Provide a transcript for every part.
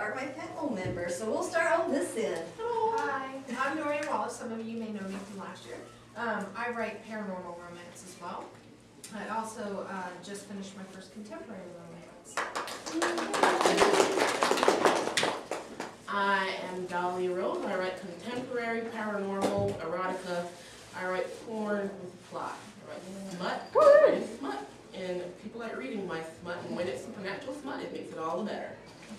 are my panel members. So we'll start on this end. Hi, I'm Dorian Wallace. Some of you may know me from last year. I write paranormal romance as well. I also just finished my first contemporary romance. I am Dahlia Rose. I write contemporary, paranormal, erotica. I write porn with plot. I write smut. I write smut. And people like reading my smut, and when it's supernatural smut, it makes it all the better.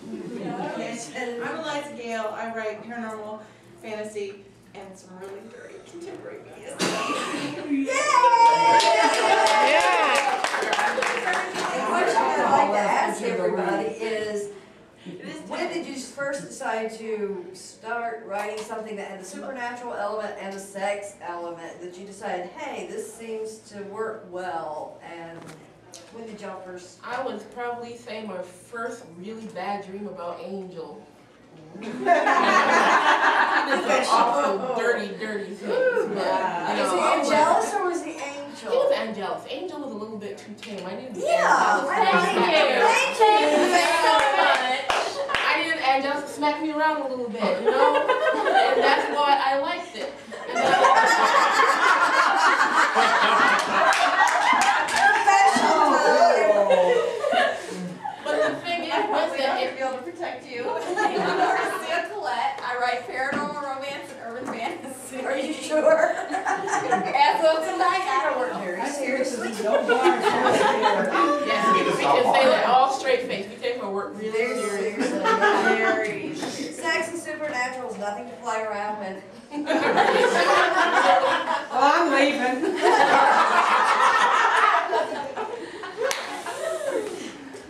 I'm Eliza Gayle. I write paranormal, fantasy, and some really dirty contemporary media. The question I'd like to ask everybody is, when did you first decide to start writing something that had the supernatural element and the sex element? That you decided, hey, this seems to work well, and when did y'all first? I would probably say my first really bad dream about Angel. He did some awful, dirty things. But, Was he Angelus or was he Angel? He was Angelus. Angel was a little bit too tame. I needed Yeah, Angelus. Thank you. I needed Angelus to smack me around a little bit, you know? And that's why I liked it. But the thing is, to be able to protect you. Marcia Collette. I write paranormal romance and urban fantasy. Are you sure? As of tonight, I work very seriously. yes, we can say that all straight face. We take our work really seriously. Very. Sex and supernatural is nothing to play around with. Well, I'm leaving.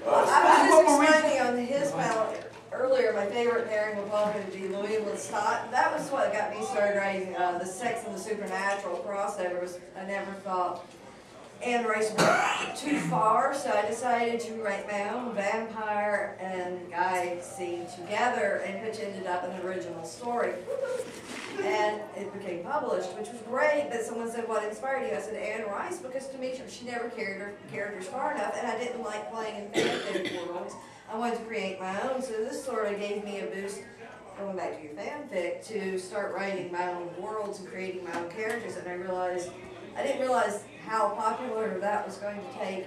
I was just explaining on his panel earlier, my favorite pairing would probably be Louis and Scott. That was what got me started writing the sex and the supernatural crossovers. I never thought Anne Rice went too far, so I decided to write my own vampire and guy scene together, and which ended up an original story. And it became published, which was great, but someone said, what inspired you? I said, Anne Rice, because to me, she never carried her characters far enough, and I didn't like playing in fanfic worlds. I wanted to create my own, so this sort of gave me a boost, going back to your fanfic, to start writing my own worlds and creating my own characters, and I didn't realize how popular that was going to take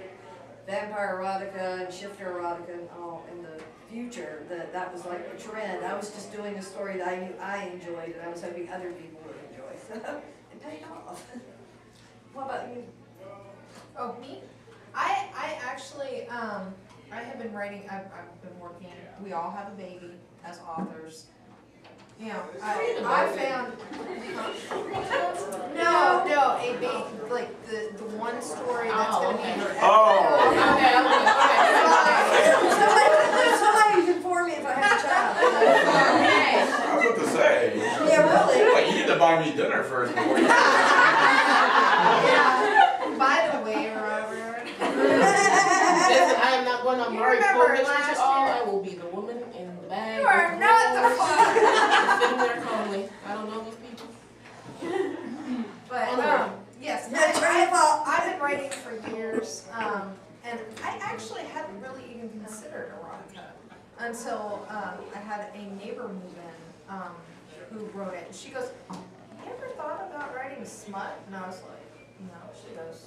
vampire erotica and shifter erotica and all in the future, that was like a trend. I was just doing a story that I knew I enjoyed, and I was hoping other people would enjoy. So it paid off. What about you? Oh, me? I actually, I have been writing, I've been working, we all have a baby as authors. You know, I found, no, a baby, like the one story that's going to be her. Somebody can inform me if I have a child. I was about to say. Yeah, really. Like, you need to buy me dinner first before you. By the way, Robert. Listen, I am not going on Mari Remember Povich last at all. year? I will be the woman in the bag. You are not the fuck. Sitting there calmly. I don't know these people. But, yes, I've been writing for years, and I actually hadn't really even considered erotica until I had a neighbor move in who wrote it. And she goes, you ever thought about writing smut? And I was like, no. She goes,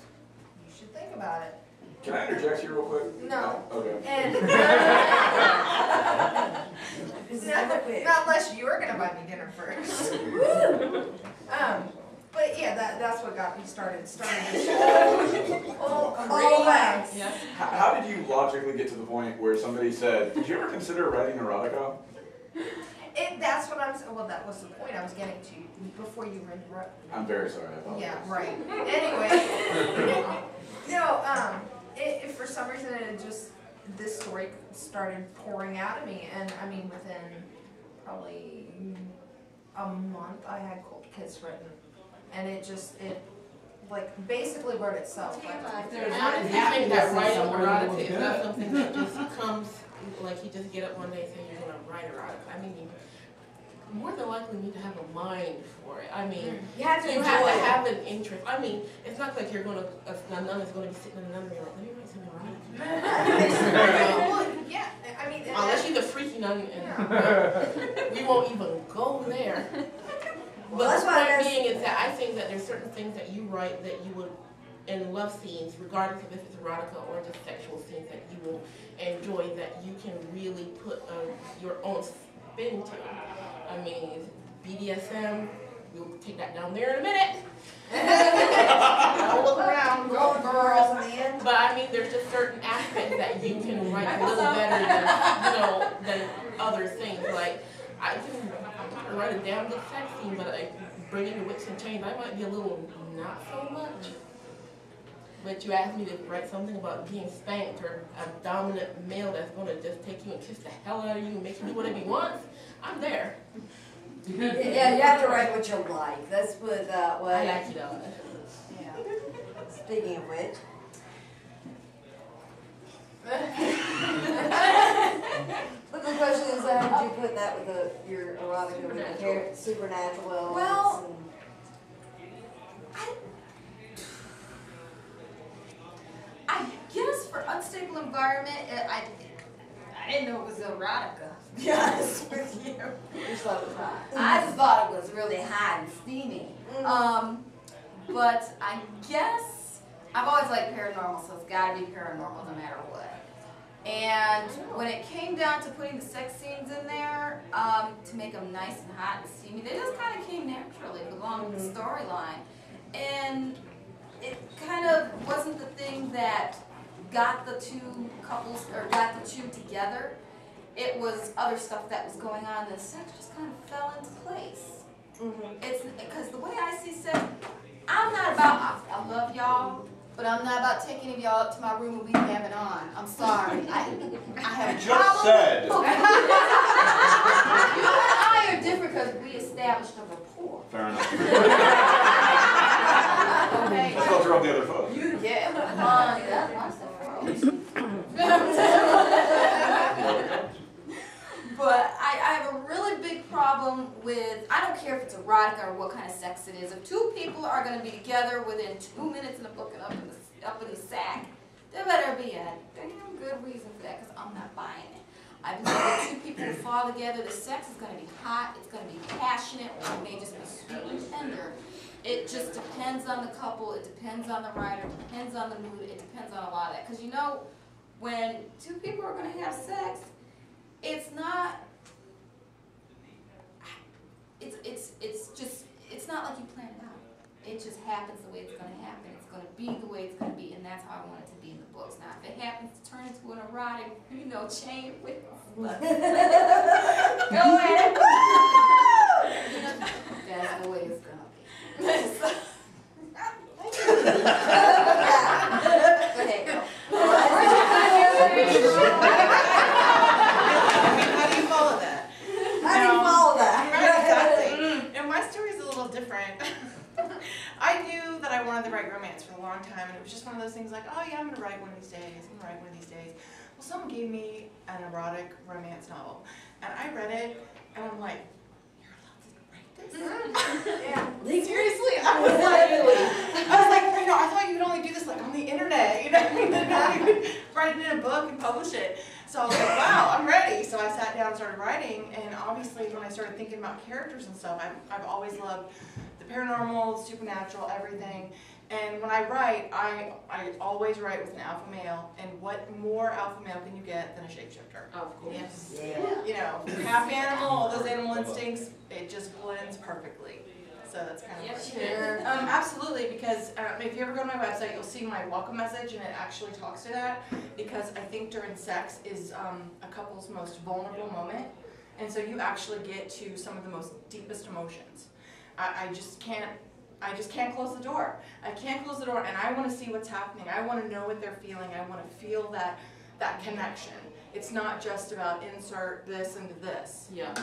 you should think about it. Can I interject here real quick? No. Okay. And not unless you were going to buy me dinner first. But yeah, that's what got me started. Yeah. How did you logically get to the point where somebody said, did you ever consider writing erotica? That's what well, that was the point I was getting to before you interrupted me. I'm very sorry, I apologize. Yeah, right. Anyway, no, for some reason this story started pouring out of me, and I mean within probably a month I had Cold Kiss written, and it like basically wrote itself. If there's not anything that writing erotica, it's not something that just comes, like you just get up one day and say you're going to write erotica. I mean, you more than likely need to have a mind for it. I mean, You have to have an interest. I mean, it's not like you're going to, a nun is going to be sitting in a nun and be like, let me write something erotica. Well, yeah, I mean, Unless she's a freaky nun, and we won't even go there. But Well, that's the why point I being is that I think that there's certain things that you write that you would, in love scenes, regardless of if it's erotica or just sexual scenes, that you will enjoy, that you can really put your own spin to. I mean, BDSM, we'll take that down there in a minute. I'll look around. All the girls in the end. But I mean, there's just certain aspects that you can write a little better than, than other things. Like, I can write a damn good sex scene, but bringing the whips and chains, I might be a little not so much. But you asked me to write something about being spanked or a dominant male that's going to just take you and kiss the hell out of you and make you do whatever he wants. I'm there. Yeah, you have to write what you like. Let's put it that way. I like it all. Yeah. Speaking of which. But the question is, how did you put that with your erotica with the supernatural elements? Well, I guess for unstable environment, I didn't know it was erotica. To be honest with you. You just thought it was hot. I just thought it was really hot and steamy. But I guess I've always liked paranormal, so it's got to be paranormal no matter what. And when it came down to putting the sex scenes in there, to make them nice and hot and steamy, they just kind of came naturally along with the storyline. And it kind of wasn't the thing that got the two couples, or got the two together. It was other stuff that was going on, and the sex just kind of fell into place. It's because the way I see sex, I'm not about, I love y'all, but I'm not about taking y'all up to my room and we have it on. I'm sorry. I have a problem. Just said. You and I are different because we established a rapport. Fair enough. Okay. I thought you were on the other foot. Yeah, that's my stuff. But I have a really big problem with, I don't care if it's erotica or what kind of sex it is. If two people are going to be together within 2 minutes and hooking up in the sack, there better be a damn good reason for that, because I'm not buying it. I believe that two people who fall together, the sex is going to be hot, it's going to be passionate, or it may just be sweet and tender. It just depends on the couple, it depends on the writer, it depends on the mood, it depends on a lot of that. Because when two people are going to have sex, it's not, it's not like you plan it out. It just happens the way it's going to happen. It's going to be the way it's going to be, and that's how I want it to be in the books. Now, if it happens to turn into an erotic, chain with go ahead. That's the way it's going to be. Go ahead, girl. How do you follow that? How do you follow that? Right, exactly. And my story's a little different. I knew that I wanted to write romance for a long time, and it was just one of those things like, oh yeah, I'm going to write one of these days, I'm going to write one of these days. Well, someone gave me an erotic romance novel, and I read it, and I'm like, you're allowed to write this? Yeah. Seriously, I was like, I thought you could only do this like on the internet, not even write it in a book and publish it. So I was like, wow, I'm ready. So I sat down and started writing, and obviously when I started thinking about characters and stuff, I've always loved the paranormal, supernatural, everything. And when I write, I always write with an alpha male, and what more alpha male can you get than a shapeshifter? Of course. Yes. Yeah. Half animal, all those animal instincts, it just blends perfectly. So that's kind of Sure. absolutely, because if you ever go to my website, you'll see my welcome message, and it actually talks to that, because I think during sex is a couple's most vulnerable moment, and so you actually get to some of the most deepest emotions. I just can't close the door. I can't close the door, and I want to see what's happening. I want to know what they're feeling. I want to feel that connection. It's not just about insert this into this. Yeah.